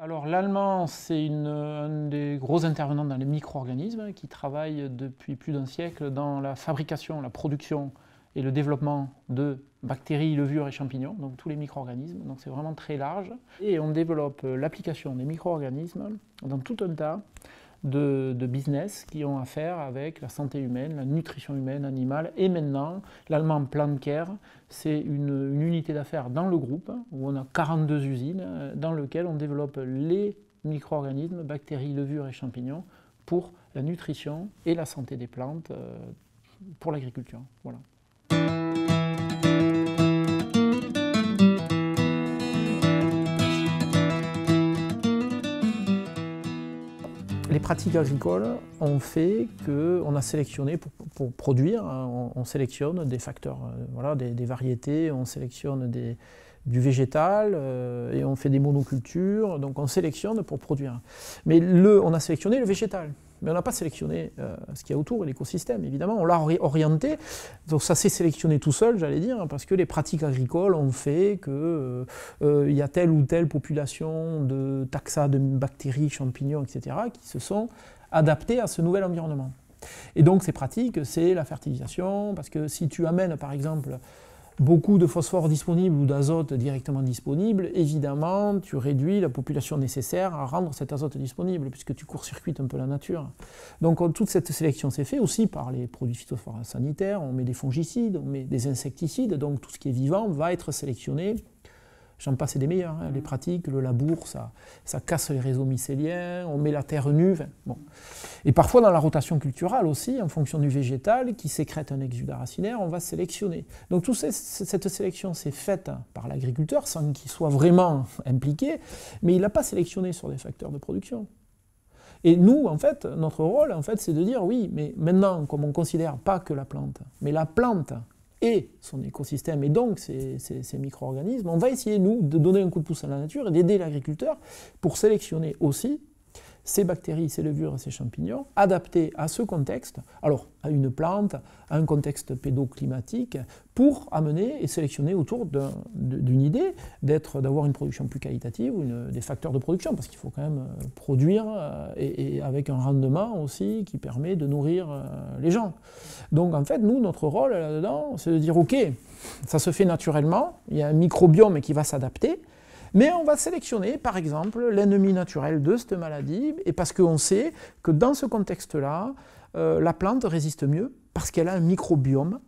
Alors l'allemand, c'est un des gros intervenants dans les micro-organismes qui travaille depuis plus d'un siècle dans la fabrication, la production et le développement de bactéries, levures et champignons, donc tous les micro-organismes. Donc c'est vraiment très large. Et on développe l'application des micro-organismes dans tout un tas de business qui ont à faire avec la santé humaine, la nutrition humaine, animale. Et maintenant, l'allemand Plantcare, c'est une unité d'affaires dans le groupe où on a 42 usines dans lesquelles on développe les micro-organismes, bactéries, levures et champignons pour la nutrition et la santé des plantes pour l'agriculture. Voilà. Les pratiques agricoles ont fait qu'on a sélectionné, pour produire, on sélectionne des facteurs, voilà, des variétés, on sélectionne du végétal et on fait des monocultures, donc on sélectionne pour produire. Mais on a sélectionné le végétal, mais on n'a pas sélectionné ce qu'il y a autour, l'écosystème évidemment, on l'a orienté, donc ça s'est sélectionné tout seul, j'allais dire, parce que les pratiques agricoles ont fait qu'il y a telle ou telle population de taxa, de bactéries, champignons, etc., qui se sont adaptés à ce nouvel environnement. Et donc ces pratiques, c'est la fertilisation, parce que si tu amènes par exemple beaucoup de phosphore disponible ou d'azote directement disponible, évidemment, tu réduis la population nécessaire à rendre cet azote disponible, puisque tu court-circuites un peu la nature. Donc toute cette sélection s'est faite aussi par les produits phytosanitaires, on met des fongicides, on met des insecticides, donc tout ce qui est vivant va être sélectionné. J'en passe et des meilleurs, hein. Les pratiques, le labour, ça casse les réseaux mycéliens, on met la terre nue. Enfin, bon. Et parfois dans la rotation culturelle aussi, en fonction du végétal qui sécrète un exudat racinaire, on va sélectionner. Donc toute cette sélection s'est faite par l'agriculteur sans qu'il soit vraiment impliqué, mais il n'a pas sélectionné sur des facteurs de production. Et nous, en fait, notre rôle, en fait, c'est de dire oui, mais maintenant, comme on ne considère pas que la plante, mais la plante et son écosystème, et donc ces micro-organismes, on va essayer, nous, de donner un coup de pouce à la nature et d'aider l'agriculteur pour sélectionner aussi ces bactéries, ces levures et ces champignons, adaptés à ce contexte, alors à une plante, à un contexte pédoclimatique, pour amener et sélectionner autour d'une idée d'avoir une production plus qualitative, ou des facteurs de production, parce qu'il faut quand même produire, et avec un rendement aussi qui permet de nourrir les gens. Donc en fait, nous, notre rôle là-dedans, c'est de dire, ok, ça se fait naturellement, il y a un microbiome qui va s'adapter, mais on va sélectionner, par exemple, l'ennemi naturel de cette maladie, et parce qu'on sait que dans ce contexte-là, la plante résiste mieux, parce qu'elle a un microbiome,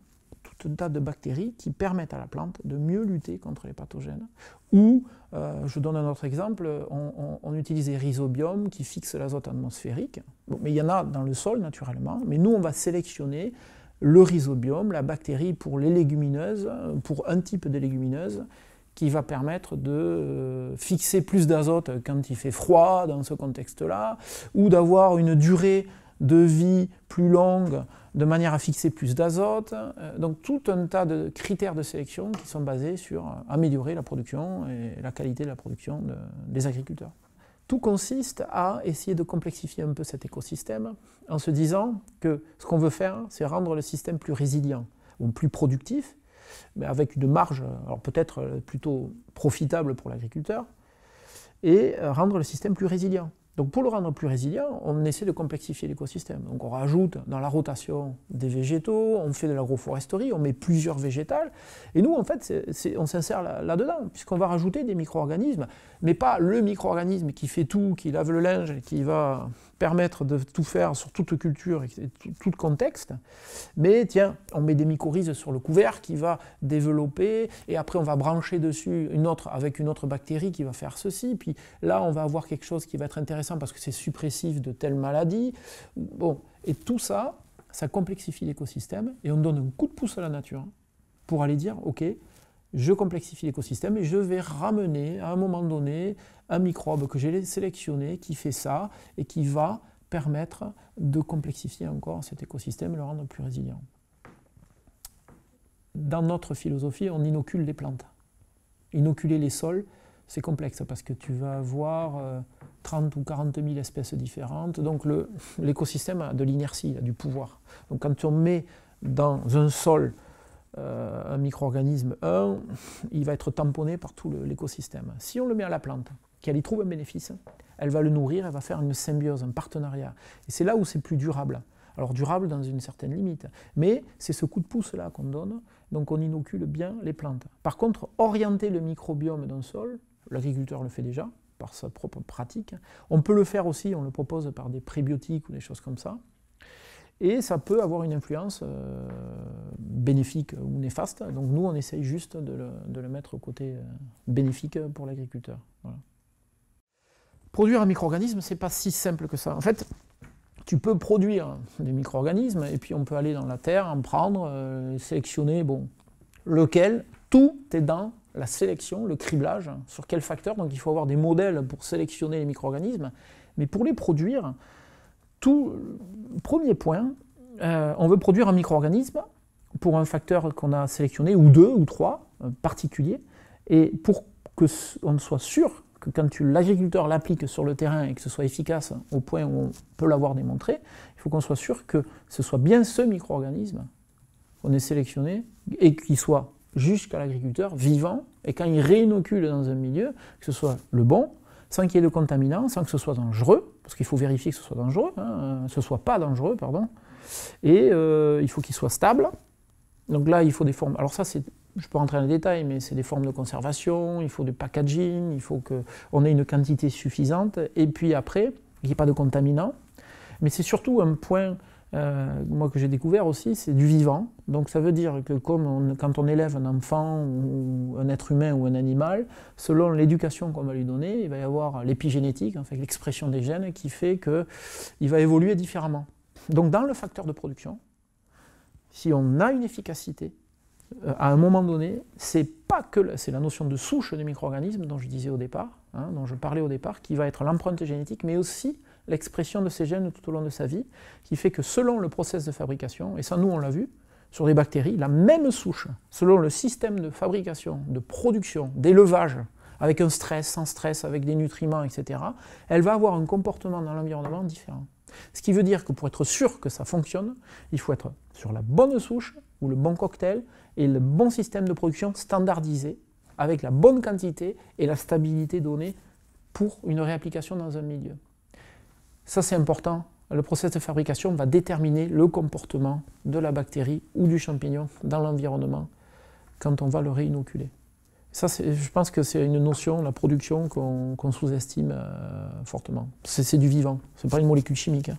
tout un tas de bactéries qui permettent à la plante de mieux lutter contre les pathogènes. Ou, je donne un autre exemple, on utilise des rhizobiomes qui fixent l'azote atmosphérique. Bon, mais il y en a dans le sol naturellement, mais nous on va sélectionner le rhizobiome, la bactérie pour les légumineuses, pour un type de légumineuse, qui va permettre de fixer plus d'azote quand il fait froid dans ce contexte-là, ou d'avoir une durée de vie plus longue de manière à fixer plus d'azote. Donc tout un tas de critères de sélection qui sont basés sur améliorer la production et la qualité de la production des agriculteurs. Tout consiste à essayer de complexifier un peu cet écosystème en se disant que ce qu'on veut faire, c'est rendre le système plus résilient, ou plus productif, mais avec une marge, alors peut-être plutôt profitable pour l'agriculteur, et rendre le système plus résilient. Donc pour le rendre plus résilient, on essaie de complexifier l'écosystème. Donc on rajoute dans la rotation des végétaux, on fait de l'agroforesterie, on met plusieurs végétales, et nous en fait on s'insère là-dedans, puisqu'on va rajouter des micro-organismes, mais pas le micro-organisme qui fait tout, qui lave le linge, qui va permettre de tout faire sur toute culture et tout contexte, mais tiens, on met des mycorhizes sur le couvert qui va développer, et après on va brancher dessus avec une autre bactérie qui va faire ceci, puis là on va avoir quelque chose qui va être intéressant parce que c'est suppressif de telle maladie. Bon, et tout ça, ça complexifie l'écosystème, et on donne un coup de pouce à la nature pour aller dire, ok, je complexifie l'écosystème et je vais ramener à un moment donné un microbe que j'ai sélectionné qui fait ça et qui va permettre de complexifier encore cet écosystème et le rendre plus résilient. Dans notre philosophie, on inocule les plantes. Inoculer les sols, c'est complexe parce que tu vas avoir 30 ou 40 000 espèces différentes. Donc l'écosystème a de l'inertie, il a du pouvoir. Donc quand on met dans un sol un micro-organisme, il va être tamponné par tout l'écosystème. Si on le met à la plante, qu'elle y trouve un bénéfice, elle va le nourrir, elle va faire une symbiose, un partenariat. Et c'est là où c'est plus durable. Alors durable dans une certaine limite, mais c'est ce coup de pouce-là qu'on donne, donc on inocule bien les plantes. Par contre, orienter le microbiome d'un sol, l'agriculteur le fait déjà, par sa propre pratique. On peut le faire aussi, on le propose par des prébiotiques ou des choses comme ça. Et ça peut avoir une influence bénéfique ou néfaste. Donc nous, on essaye juste de le mettre au côté bénéfique pour l'agriculteur. Voilà. Produire un micro-organisme, c'est pas si simple que ça. En fait, tu peux produire des micro-organismes et puis on peut aller dans la terre, en prendre, sélectionner, bon, lequel, tout est dans la sélection, le criblage, sur quel facteur. Donc il faut avoir des modèles pour sélectionner les micro-organismes. Mais pour les produire, premier point, on veut produire un micro-organisme pour un facteur qu'on a sélectionné, ou deux, ou trois, particuliers. Et pour qu'on soit sûr que quand l'agriculteur l'applique sur le terrain et que ce soit efficace au point où on peut l'avoir démontré, il faut qu'on soit sûr que ce soit bien ce micro-organisme qu'on ait sélectionné et qu'il soit jusqu'à l'agriculteur vivant, et quand il réinocule dans un milieu, que ce soit le bon, sans qu'il y ait de contaminants, sans que ce soit dangereux, parce qu'il faut vérifier que ce soit dangereux, ce soit pas dangereux, pardon, et il faut qu'il soit stable. Donc là, il faut des formes. Alors ça, je peux rentrer dans les détails, mais c'est des formes de conservation, il faut du packaging, il faut qu'on ait une quantité suffisante, et puis après, il n'y ait pas de contaminants. Mais c'est surtout un point, moi que j'ai découvert aussi, c'est du vivant. Donc ça veut dire que quand on élève un enfant, ou un être humain ou un animal, selon l'éducation qu'on va lui donner, il va y avoir l'épigénétique, en fait, l'expression des gènes, qui fait qu'il va évoluer différemment. Donc dans le facteur de production, si on a une efficacité, à un moment donné, c'est la notion de souche des micro-organismes dont je disais au départ, dont je parlais au départ, qui va être l'empreinte génétique, mais aussi l'expression de ces gènes tout au long de sa vie, qui fait que selon le process de fabrication, et ça nous on l'a vu, sur les bactéries, la même souche, selon le système de fabrication, de production, d'élevage, avec un stress, sans stress, avec des nutriments, etc., elle va avoir un comportement dans l'environnement différent. Ce qui veut dire que pour être sûr que ça fonctionne, il faut être sur la bonne souche, ou le bon cocktail, et le bon système de production standardisé, avec la bonne quantité et la stabilité donnée pour une réapplication dans un milieu. Ça c'est important, le process de fabrication va déterminer le comportement de la bactérie ou du champignon dans l'environnement quand on va le réinoculer. Ça, je pense que c'est une notion, la production, qu'on sous-estime fortement. C'est du vivant, ce n'est pas une molécule chimique.